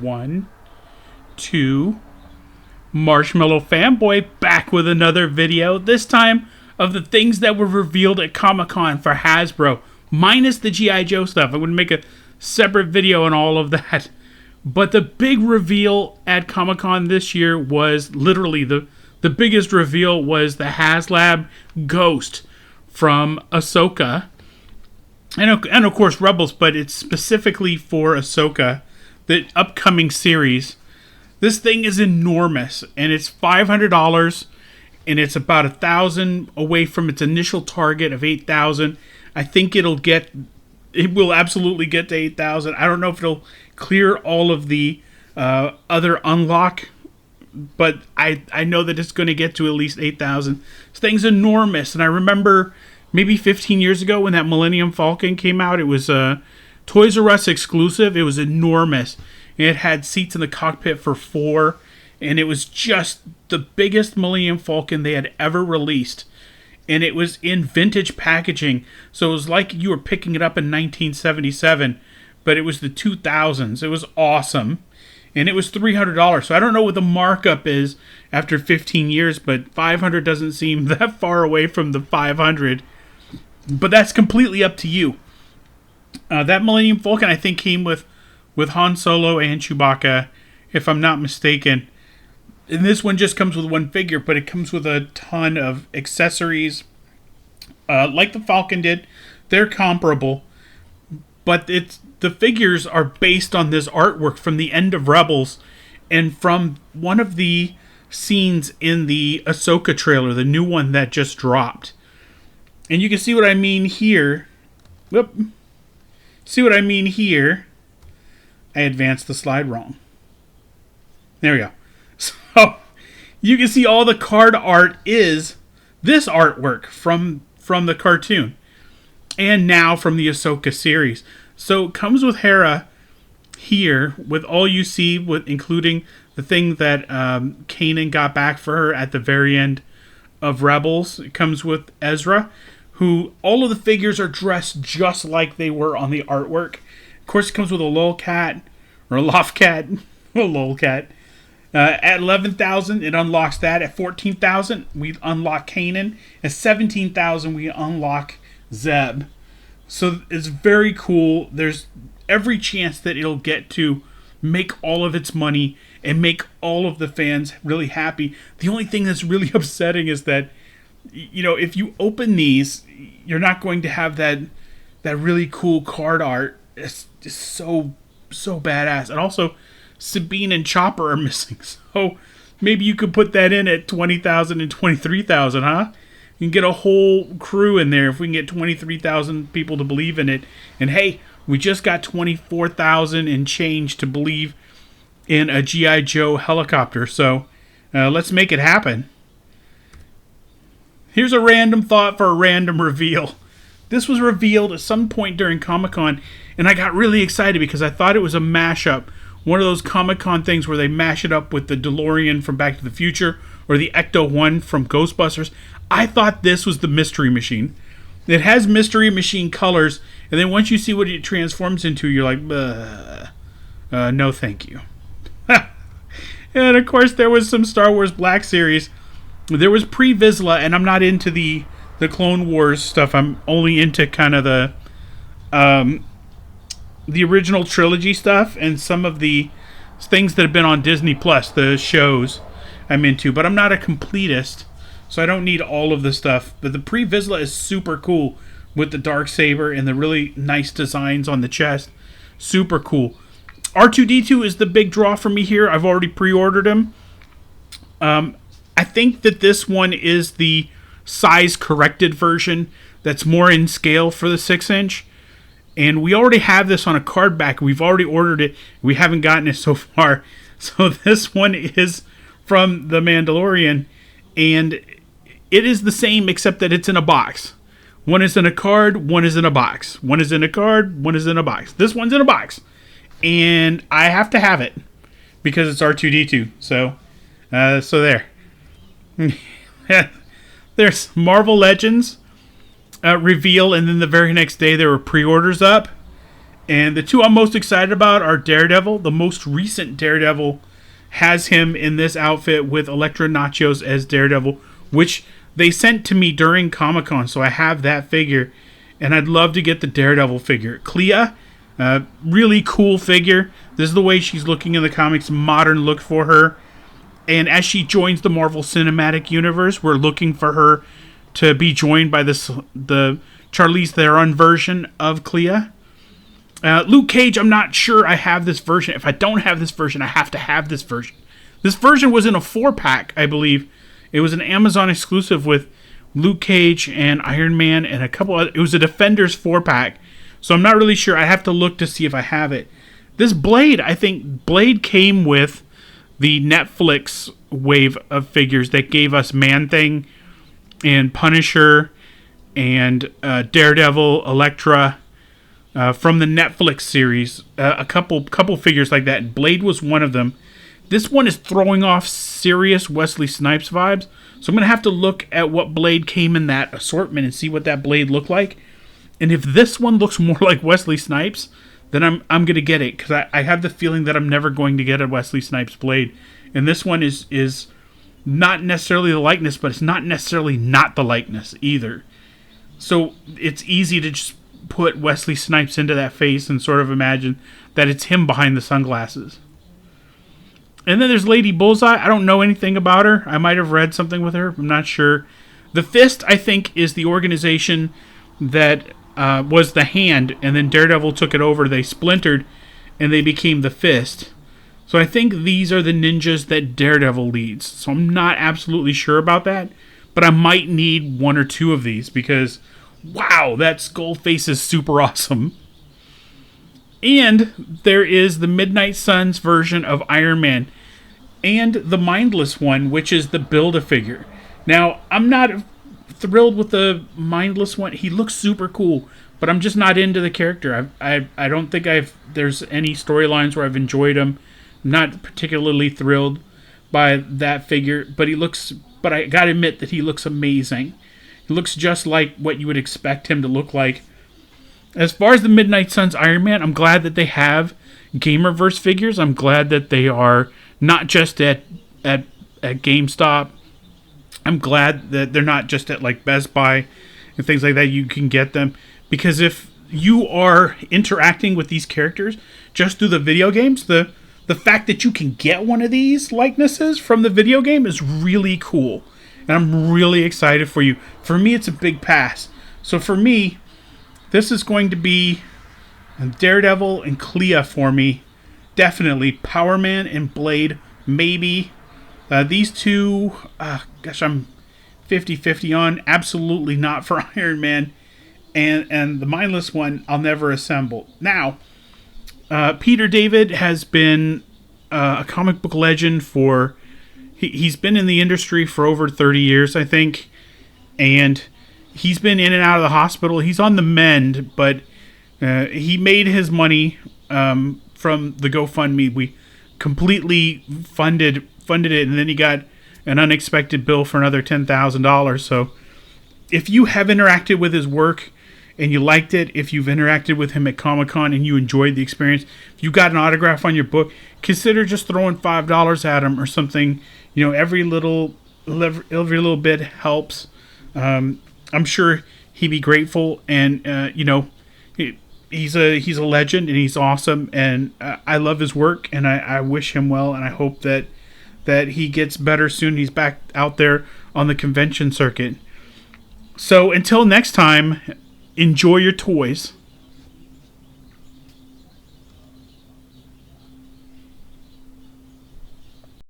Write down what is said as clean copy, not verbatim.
1, 2. Marshmallow Fanboy back with another video. This time of the things that were revealed at Comic-Con for Hasbro. Minus the G.I. Joe stuff. I would make a separate video on all of that. But the big reveal at Comic-Con this year was literally the biggest reveal was the HasLab Ghost from Ahsoka. And of course Rebels, but it's specifically for Ahsoka, the upcoming series. This thing is enormous, and it's $500, and it's about 1,000 away from its initial target of 8,000. I think it will absolutely get to 8,000. I don't know if it'll clear all of the other unlock, but I know that it's going to get to at least 8,000. This thing's enormous, and I remember maybe 15 years ago when that Millennium Falcon came out, it was a Toys R Us exclusive. It was enormous. It had seats in the cockpit for 4, and it was just the biggest Millennium Falcon they had ever released. And it was in vintage packaging, so it was like you were picking it up in 1977, but it was the 2000s. It was awesome, and it was $300. So I don't know what the markup is after 15 years, but $500 doesn't seem that far away from the $500. But that's completely up to you. That Millennium Falcon, I think, came with Han Solo and Chewbacca, if I'm not mistaken. And this one just comes with one figure, but it comes with a ton of accessories. Like the Falcon did, they're comparable. But the figures are based on this artwork from the end of Rebels and from one of the scenes in the Ahsoka trailer, the new one that just dropped. And you can see what I mean here. Whoop. See what I mean here. I advanced the slide wrong. There we go. So you can see all the card art is this artwork from the cartoon. And now from the Ahsoka series. So it comes with Hera here with all you see, with including the thing that Kanan got back for her at the very end of Rebels. It comes with Ezra, who all of the figures are dressed just like they were on the artwork. Of course, it comes with a lolcat, or a lofcat, a lolcat. At 11,000, it unlocks that. At 14,000, we unlock Kanan. At 17,000, we unlock Zeb. So it's very cool. There's every chance that it'll get to make all of its money and make all of the fans really happy. The only thing that's really upsetting is that, you know, if you open these, you're not going to have that really cool card art. It's just so badass. And also, Sabine and Chopper are missing. So maybe you could put that in at 20,000 and 23,000, huh? You can get a whole crew in there if we can get 23,000 people to believe in it. And hey, we just got 24,000 and change to believe in a G.I. Joe helicopter. So let's make it happen. Here's a random thought for a random reveal. This was revealed at some point during Comic-Con, and I got really excited because I thought it was a mashup. One of those Comic-Con things where they mash it up with the DeLorean from Back to the Future or the Ecto-1 from Ghostbusters. I thought this was the Mystery Machine. It has Mystery Machine colors, and then once you see what it transforms into, you're like, no thank you. And of course, there was some Star Wars Black Series. There was pre-Vizsla, and I'm not into the Clone Wars stuff. I'm only into kind of the original trilogy stuff and some of the things that have been on Disney Plus, the shows I'm into. But I'm not a completist, so I don't need all of the stuff. But the pre-Vizsla is super cool with the Darksaber and the really nice designs on the chest. Super cool. R2-D2 is the big draw for me here. I've already pre-ordered him. I think that this one is the size-corrected version that's more in scale for the 6-inch. And we already have this on a card back. We've already ordered it. We haven't gotten it so far. So this one is from The Mandalorian. And it is the same except that it's in a box. One is in a card, one is in a box. One is in a card, one is in a box. This one's in a box. And I have to have it because it's R2-D2. So there. There's Marvel Legends reveal, and then the very next day there were pre-orders up. And the two I'm most excited about are Daredevil. The most recent Daredevil has him in this outfit with Electra Nachos as Daredevil, which they sent to me during Comic-Con, so I have that figure. And I'd love to get the Daredevil figure. Clea, really cool figure. This is the way she's looking in the comics, modern look for her. And as she joins the Marvel Cinematic Universe, we're looking for her to be joined by the Charlize Theron version of Clea. Luke Cage, I'm not sure I have this version. If I don't have this version, I have to have this version. This version was in a 4-pack, I believe. It was an Amazon exclusive with Luke Cage and Iron Man and a couple other. It was a Defenders 4-pack. So I'm not really sure. I have to look to see if I have it. This Blade, I think Blade came with the Netflix wave of figures that gave us Man-Thing and Punisher and Daredevil, Elektra from the Netflix series. A couple figures like that. Blade was one of them. This one is throwing off serious Wesley Snipes vibes. So I'm going to have to look at what Blade came in that assortment and see what that Blade looked like. And if this one looks more like Wesley Snipes, then I'm going to get it. Because I have the feeling that I'm never going to get a Wesley Snipes Blade. And this one is not necessarily the likeness, but it's not necessarily not the likeness either. So it's easy to just put Wesley Snipes into that face and sort of imagine that it's him behind the sunglasses. And then there's Lady Bullseye. I don't know anything about her. I might have read something with her. I'm not sure. The Fist, I think, is the organization that was the Hand, and then Daredevil took it over. They splintered, and they became the Fist. So I think these are the ninjas that Daredevil leads. So I'm not absolutely sure about that, but I might need one or two of these because, wow, that skull face is super awesome. And there is the Midnight Suns version of Iron Man and the Mindless one, which is the Build-A-Figure. Now, I'm not thrilled with the Mindless one. He looks super cool, but I'm just not into the character. I don't think there's any storylines where I've enjoyed him. I'm not particularly thrilled by that figure, but I gotta admit that he looks amazing. He looks just like what you would expect him to look like. As far as the Midnight Suns Iron Man, I'm glad that they have Gamerverse figures. I'm glad that they are not just at GameStop. I'm glad that they're not just at like Best Buy and things like that. You can get them because if you are interacting with these characters just through the video games, the fact that you can get one of these likenesses from the video game is really cool. And I'm really excited for you. For me, it's a big pass. So for me, this is going to be Daredevil and Clea for me. Definitely. Power Man and Blade, maybe. These two, I'm 50-50 on. Absolutely not for Iron Man. And the Mindless one, I'll never assemble. Now, Peter David has been a comic book legend for... He's been in the industry for over 30 years, I think. And he's been in and out of the hospital. He's on the mend, but he made his money from the GoFundMe. We completely funded it, and then he got an unexpected bill for another $10,000. So if you have interacted with his work and you liked it, if you've interacted with him at Comic-Con and you enjoyed the experience, if you got an autograph on your book, consider just throwing $5 at him or something. You know, every little bit helps. I'm sure he'd be grateful, and he's a legend, and he's awesome, and I love his work, and I wish him well, and I hope that he gets better soon. He's back out there on the convention circuit. So until next time, enjoy your toys.